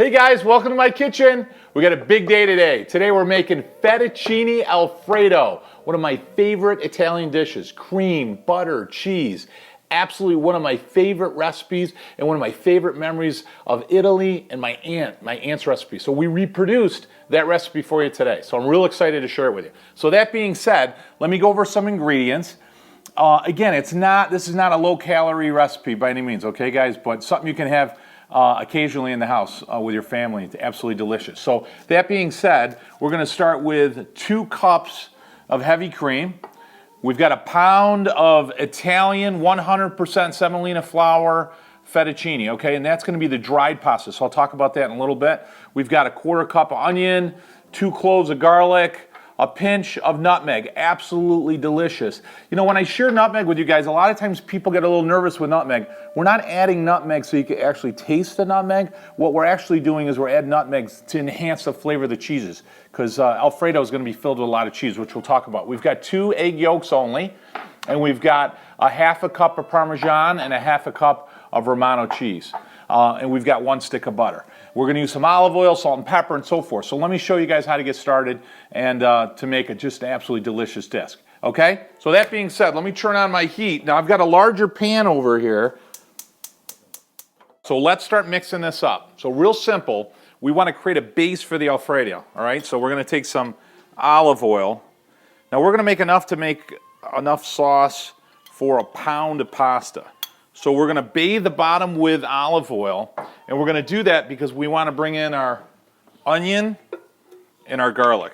Hey guys, welcome to my kitchen. We got a big day today. Today we're making Fettuccine Alfredo, one of my favorite Italian dishes. Cream, butter, cheese. Absolutely one of my favorite recipes and one of my favorite memories of Italy and my aunt's recipe. So we reproduced that recipe for you today. So I'm real excited to share it with you. So that being said, let me go over some ingredients. Again, this is not a low-calorie recipe by any means, okay guys? But something you can have occasionally in the house with your family. It's absolutely delicious. So that being said, we're going to start with 2 cups of heavy cream. We've got a pound of Italian 100% semolina flour fettuccine, okay? And that's going to be the dried pasta, so I'll talk about that in a little bit. We've got a 1/4 cup of onion, 2 cloves of garlic, a pinch of nutmeg. Absolutely delicious. You know, when I share nutmeg with you guys, a lot of times people get a little nervous with nutmeg. We're not adding nutmeg so you can actually taste the nutmeg. What we're actually doing is we're adding nutmeg to enhance the flavor of the cheeses, because Alfredo is going to be filled with a lot of cheese, which we'll talk about. We've got 2 egg yolks only, and we've got a 1/2 cup of Parmesan and a 1/2 cup of Romano cheese. And we've got 1 stick of butter. We're going to use some olive oil, salt and pepper, and so forth. So let me show you guys how to get started and to make it just an absolutely delicious dish. Okay? So that being said, let me turn on my heat. Now I've got a larger pan over here. So let's start mixing this up. So real simple, we want to create a base for the Alfredo. All right? So we're going to take some olive oil. Now we're going to make enough sauce for a pound of pasta. So we're going to bathe the bottom with olive oil, and we're going to do that because we want to bring in our onion and our garlic.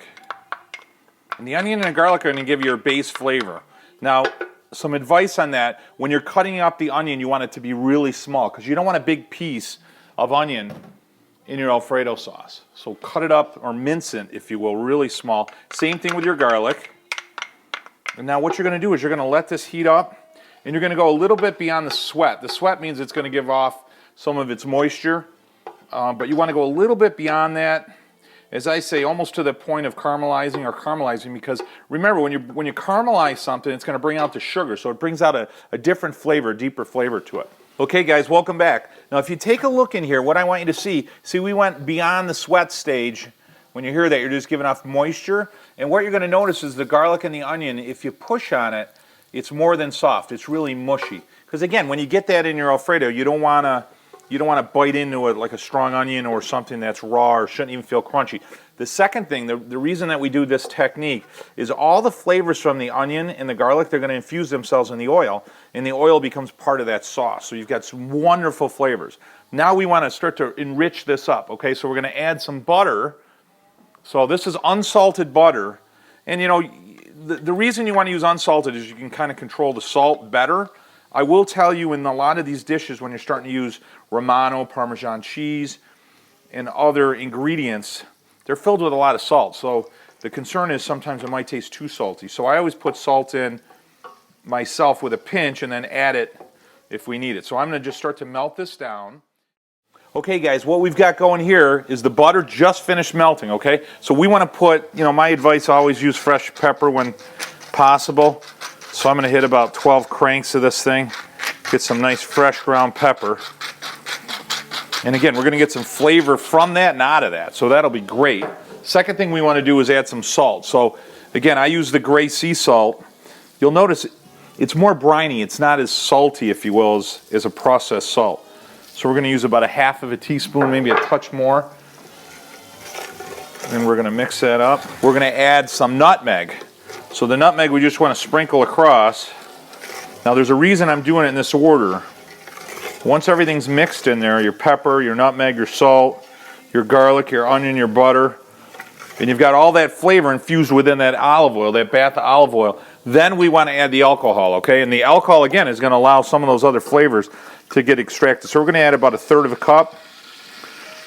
And the onion and the garlic are going to give you your base flavor. Now, some advice on that, when you're cutting up the onion, you want it to be really small because you don't want a big piece of onion in your Alfredo sauce. So cut it up, or mince it, if you will, really small. Same thing with your garlic. And now what you're going to do is you're going to let this heat up. And you're going to go a little bit beyond the sweat. The sweat means it's going to give off some of its moisture. But you want to go a little bit beyond that. As I say, almost to the point of caramelizing, because remember, when you caramelize something, it's going to bring out the sugar. So it brings out a different flavor, a deeper flavor to it. Okay, guys, welcome back. Now, if you take a look in here, what I want you to see, we went beyond the sweat stage. When you hear that, you're just giving off moisture. And what you're going to notice is the garlic and the onion, if you push on it, it's more than soft. It's really mushy. Because again, when you get that in your Alfredo, you don't want to bite into it like a strong onion or something that's raw or shouldn't even feel crunchy. The second thing, the reason that we do this technique is all the flavors from the onion and the garlic, they're going to infuse themselves in the oil, and the oil becomes part of that sauce. So you've got some wonderful flavors. Now we want to start to enrich this up. Okay, so we're going to add some butter. So this is unsalted butter, and you know, the reason you want to use unsalted is you can kind of control the salt better. I will tell you, in a lot of these dishes, when you're starting to use Romano, Parmesan cheese, and other ingredients, they're filled with a lot of salt. So the concern is sometimes it might taste too salty. So I always put salt in myself with a pinch and then add it if we need it. So I'm going to just start to melt this down. Okay guys, what we've got going here is the butter just finished melting, okay? So we want to put, you know, my advice, always use fresh pepper when possible. So I'm going to hit about 12 cranks of this thing, get some nice fresh ground pepper. And again, we're going to get some flavor from that and out of that, so that'll be great. Second thing we want to do is add some salt. So again, I use the gray sea salt. You'll notice it's more briny. It's not as salty, if you will, as a processed salt. So we're going to use about 1/2 teaspoon, maybe a touch more. And we're going to mix that up. We're going to add some nutmeg. So the nutmeg we just want to sprinkle across. Now there's a reason I'm doing it in this order. Once everything's mixed in there, your pepper, your nutmeg, your salt, your garlic, your onion, your butter, and you've got all that flavor infused within that olive oil, that bath of olive oil, then we want to add the alcohol, okay? And the alcohol, again, is going to allow some of those other flavors to get extracted. So we're going to add about 1/3 cup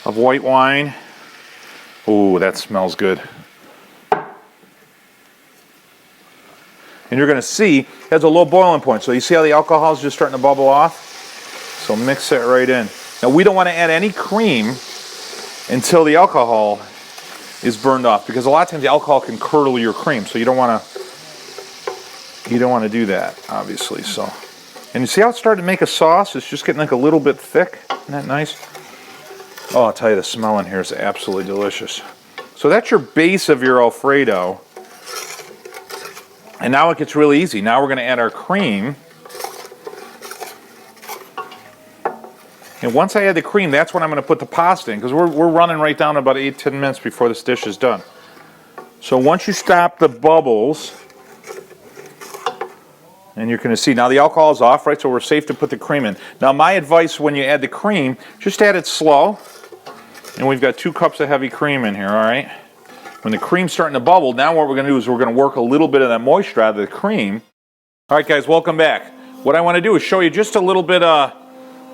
of white wine. Ooh, that smells good. And you're going to see it has a low boiling point. So you see how the alcohol is just starting to bubble off? So mix it right in. Now we don't want to add any cream until the alcohol is burned off, because a lot of times the alcohol can curdle your cream. So you don't want to do that, obviously. So, and you see how it's starting to make a sauce? It's just getting like a little bit thick. Isn't that nice? Oh, I'll tell you, the smell in here is absolutely delicious. So that's your base of your Alfredo. And now it gets really easy. Now we're going to add our cream. And once I add the cream, that's when I'm going to put the pasta in, because we're running right down to about 8-10 minutes before this dish is done. So once you stop the bubbles, and you're going to see, now the alcohol is off, right, so we're safe to put the cream in. Now my advice when you add the cream, just add it slow. And we've got 2 cups of heavy cream in here, all right? When the cream's starting to bubble, now what we're going to do is we're going to work a little bit of that moisture out of the cream. All right, guys, welcome back. What I want to do is show you just a little bit of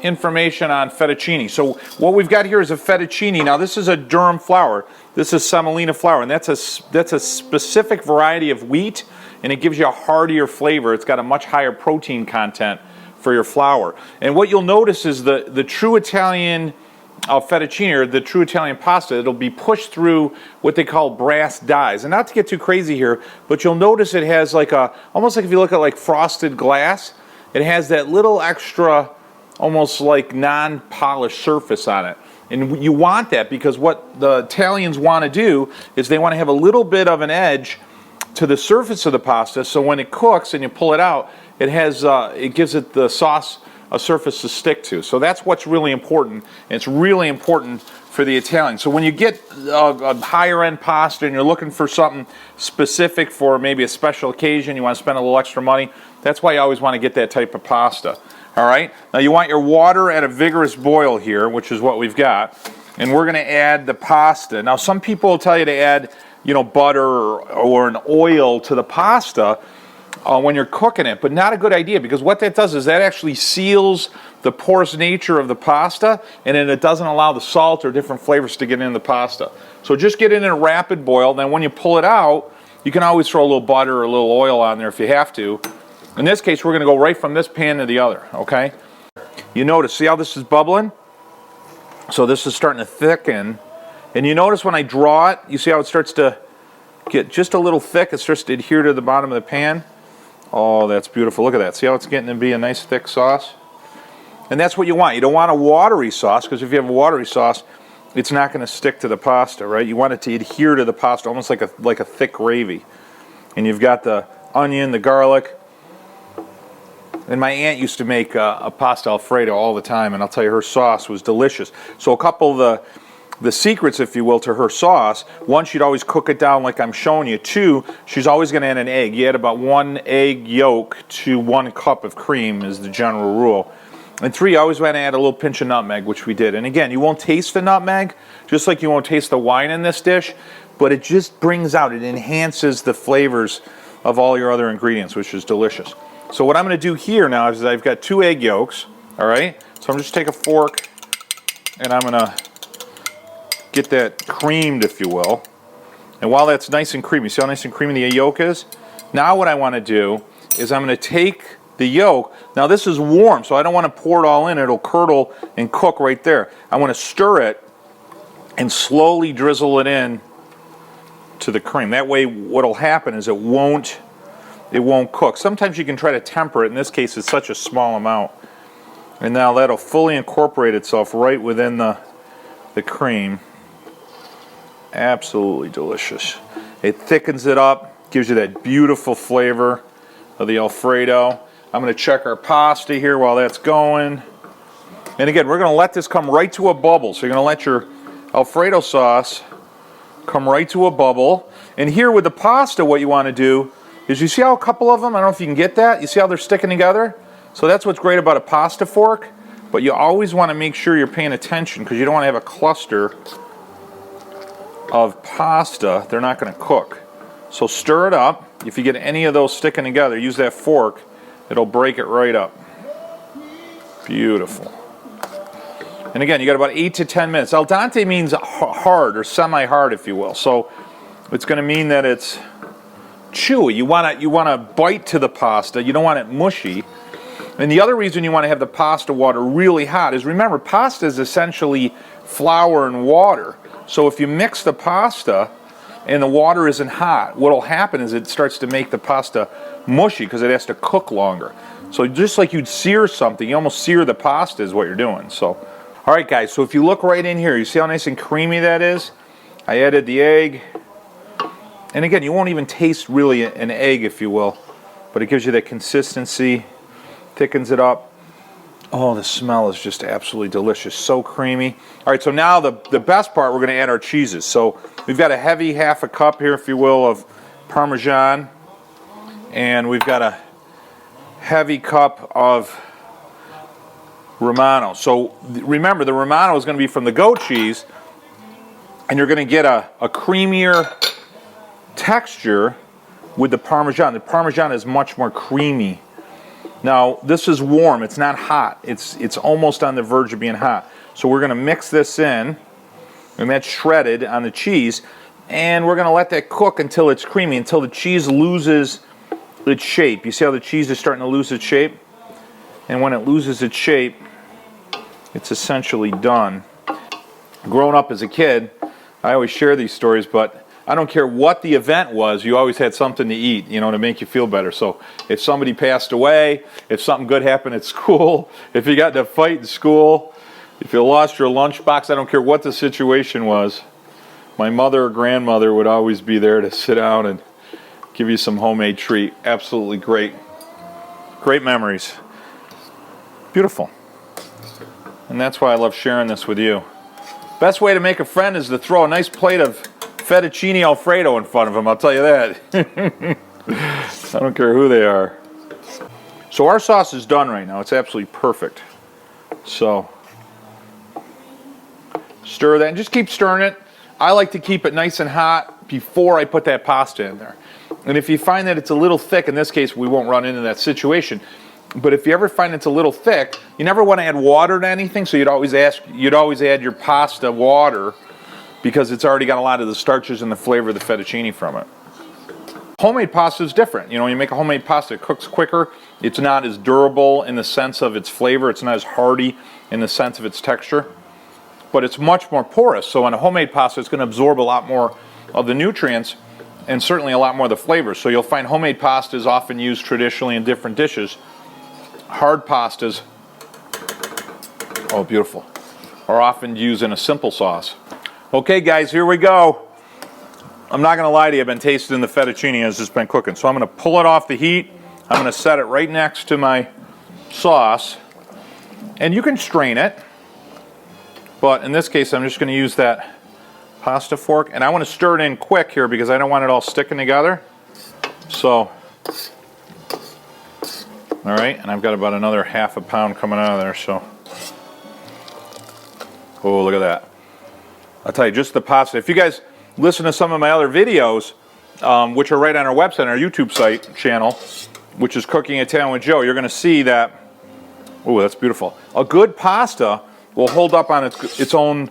information on fettuccine. So what we've got here is a fettuccine. Now this is a durum flour. This is semolina flour, and that's a specific variety of wheat, and it gives you a heartier flavor. It's got a much higher protein content for your flour. And what you'll notice is the true Italian fettuccine, or the true Italian pasta, it'll be pushed through what they call brass dies. And not to get too crazy here, but you'll notice it has like almost like if you look at like frosted glass, it has that little extra, almost like non-polished surface on it. And you want that because what the Italians want to do is they want to have a little bit of an edge to the surface of the pasta, so when it cooks and you pull it out, it gives it the sauce a surface to stick to. So that's what's really important. And it's really important for the Italians. So when you get a higher end pasta and you're looking for something specific for maybe a special occasion, you want to spend a little extra money, that's why you always want to get that type of pasta. All right, now you want your water at a vigorous boil here, which is what we've got, and we're going to add the pasta. Now some people will tell you to add, butter or an oil to the pasta when you're cooking it, but not a good idea, because what that does is that actually seals the porous nature of the pasta, and then it doesn't allow the salt or different flavors to get in the pasta. So just get it in a rapid boil. Then when you pull it out, you can always throw a little butter or a little oil on there if you have to. In this case, we're going to go right from this pan to the other, okay? You notice, see how this is bubbling? So this is starting to thicken. And you notice when I draw it, you see how it starts to get just a little thick? It starts to adhere to the bottom of the pan. Oh, that's beautiful. Look at that. See how it's getting to be a nice thick sauce? And that's what you want. You don't want a watery sauce, because if you have a watery sauce, it's not going to stick to the pasta, right? You want it to adhere to the pasta, almost like a thick gravy. And you've got the onion, the garlic. And my aunt used to make a pasta Alfredo all the time, and I'll tell you, her sauce was delicious. So a couple of the secrets, if you will, to her sauce: one, she'd always cook it down like I'm showing you. Two, she's always going to add an egg. You add about 1 egg yolk to 1 cup of cream is the general rule. And 3, you always want to add a little pinch of nutmeg, which we did. And again, you won't taste the nutmeg, just like you won't taste the wine in this dish, but it just brings out, it enhances the flavors of all your other ingredients, which is delicious. So what I'm going to do here now is I've got 2 egg yolks, all right? So I'm just take a fork, and I'm going to get that creamed, if you will. And while that's nice and creamy, see how nice and creamy the yolk is? Now what I want to do is I'm going to take the yolk. Now this is warm, so I don't want to pour it all in. It'll curdle and cook right there. I want to stir it and slowly drizzle it in to the cream. That way what'll happen is it won't cook. Sometimes you can try to temper it. In this case, it's such a small amount. And now that'll fully incorporate itself right within the cream. Absolutely delicious. It thickens it up, gives you that beautiful flavor of the Alfredo. I'm going to check our pasta here while that's going. And again, we're going to let this come right to a bubble. So you're going to let your Alfredo sauce come right to a bubble. And here with the pasta, what you want to do is, you see how a couple of them, I don't know if you can get that, you see how they're sticking together? So that's what's great about a pasta fork, but you always want to make sure you're paying attention, because you don't want to have a cluster of pasta. They're not going to cook. So stir it up. If you get any of those sticking together, use that fork. It'll break it right up. Beautiful. And again, you got about 8 to 10 minutes. Al dente means hard or semi-hard, if you will. So it's going to mean that it's chewy. You want to bite to the pasta. You don't want it mushy. And the other reason you want to have the pasta water really hot is, remember, pasta is essentially flour and water. So if you mix the pasta and the water isn't hot, what will happen is it starts to make the pasta mushy, because it has to cook longer. So just like you'd sear something, you almost sear the pasta is what you're doing. So, All right, guys, so if you look right in here, you see how nice and creamy that is? I added the egg. And again, you won't even taste really an egg, if you will, but it gives you that consistency, thickens it up. Oh, the smell is just absolutely delicious, so creamy. All right, so now the best part, we're going to add our cheeses. So we've got a heavy half a cup here, if you will, of Parmesan, and we've got a heavy cup of Romano. So remember, the Romano is going to be from the goat cheese, and you're going to get a creamier texture with the Parmesan. The Parmesan is much more creamy. Now, this is warm. It's not hot. It's almost on the verge of being hot. So we're going to mix this in, and that's shredded on the cheese, and we're going to let that cook until it's creamy, until the cheese loses its shape. You see how the cheese is starting to lose its shape? And when it loses its shape, it's essentially done. Growing up as a kid, I always share these stories, but I don't care what the event was, you always had something to eat, you know, to make you feel better. So if somebody passed away, if something good happened at school, if you got in a fight in school, if you lost your lunchbox, I don't care what the situation was, my mother or grandmother would always be there to sit down and give you some homemade treat. Absolutely great. Great memories. Beautiful. And that's why I love sharing this with you. Best way to make a friend is to throw a nice plate of Fettuccine Alfredo in front of them, I'll tell you that. I don't care who they are. So our sauce is done right now. It's absolutely perfect. So stir that and just keep stirring it. I like to keep it nice and hot before I put that pasta in there. And if you find that it's a little thick, in this case we won't run into that situation, but if you ever find it's a little thick, you never want to add water to anything, so you'd always add your pasta water, because it's already got a lot of the starches and the flavor of the fettuccine from it. Homemade pasta is different. You know, you make a homemade pasta, it cooks quicker. It's not as durable in the sense of its flavor. It's not as hearty in the sense of its texture. But it's much more porous. So on a homemade pasta, it's going to absorb a lot more of the nutrients and certainly a lot more of the flavors. So you'll find homemade pasta is often used traditionally in different dishes. Hard pastas, oh beautiful, are often used in a simple sauce. Okay guys, here we go. I'm not going to lie to you, I've been tasting the fettuccine as it's been cooking. So I'm going to pull it off the heat. I'm going to set it right next to my sauce. And you can strain it. But in this case, I'm just going to use that pasta fork. And I want to stir it in quick here because I don't want it all sticking together. So, alright, and I've got about another half a pound coming out of there. So, oh, look at that. I'll tell you, just the pasta. If you guys listen to some of my other videos, which are right on our website, our YouTube site channel, which is Cooking Italian with Joe, you're going to see that, oh, that's beautiful. A good pasta will hold up on its own.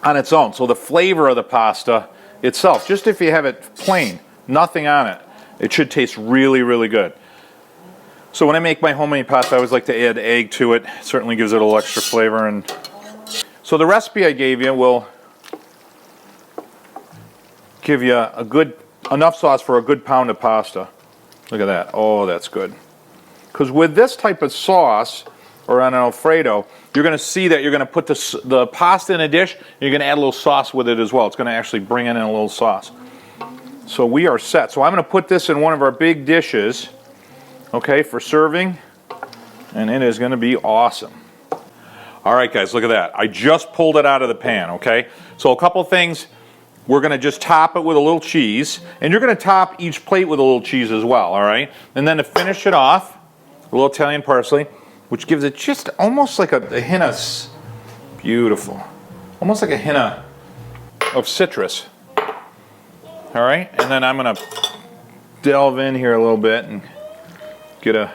So the flavor of the pasta itself, just if you have it plain, nothing on it, it should taste really, really good. So when I make my homemade pasta, I always like to add egg to it. It certainly gives it a little extra flavor. And so the recipe I gave you will give you enough sauce for a good pound of pasta. Look at that. Oh, that's good. Because with this type of sauce, or on an Alfredo, you're going to see that you're going to put the pasta in a dish, and you're going to add a little sauce with it as well. It's going to actually bring in a little sauce. So we are set. So I'm going to put this in one of our big dishes, okay, for serving, and it is going to be awesome. All right, guys, look at that. I just pulled it out of the pan, okay? So a couple things. We're going to just top it with a little cheese, and you're going to top each plate with a little cheese as well, all right? And then to finish it off, a little Italian parsley, which gives it just almost like a hint of, beautiful, almost like a hint of citrus. All right, and then I'm going to delve in here a little bit and get a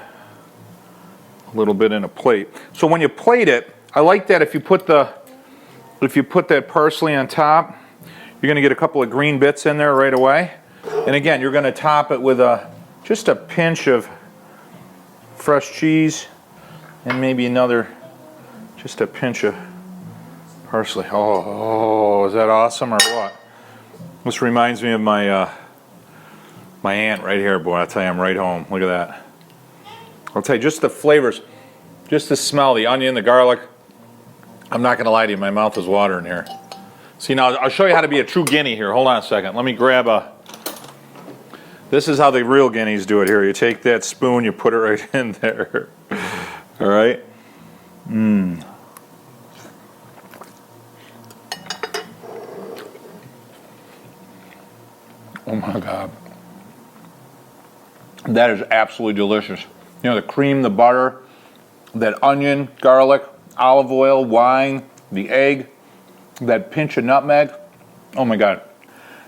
little bit in a plate. So when you plate it, I like that if you put that parsley on top, you're going to get a couple of green bits in there right away. And again, you're going to top it with just a pinch of fresh cheese and maybe just a pinch of parsley. Oh, is that awesome or what? This reminds me of my aunt right here, boy. I'll tell you, I'm right home. Look at that. I'll tell you, just the flavors, just the smell, the onion, the garlic, I'm not gonna lie to you, my mouth is watering here. See, now I'll show you how to be a true guinea here. Hold on a second. Let me grab a... This is how the real guineas do it here. You take that spoon, you put it right in there. All right? Mmm. Oh my God. That is absolutely delicious. You know, the cream, the butter, that onion, garlic, olive oil, wine, the egg, that pinch of nutmeg. Oh my God.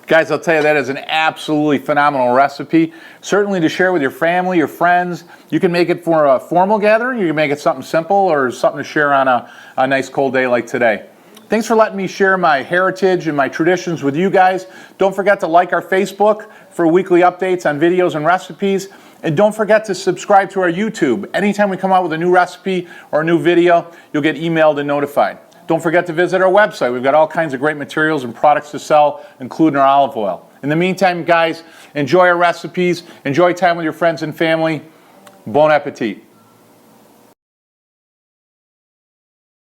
Guys, I'll tell you, that is an absolutely phenomenal recipe. Certainly to share with your family, your friends. You can make it for a formal gathering. You can make it something simple or something to share on a nice cold day like today. Thanks for letting me share my heritage and my traditions with you guys. Don't forget to like our Facebook for weekly updates on videos and recipes. And don't forget to subscribe to our YouTube. Anytime we come out with a new recipe or a new video, you'll get emailed and notified. Don't forget to visit our website. We've got all kinds of great materials and products to sell, including our olive oil. In the meantime, guys, enjoy our recipes. Enjoy time with your friends and family. Bon appetit.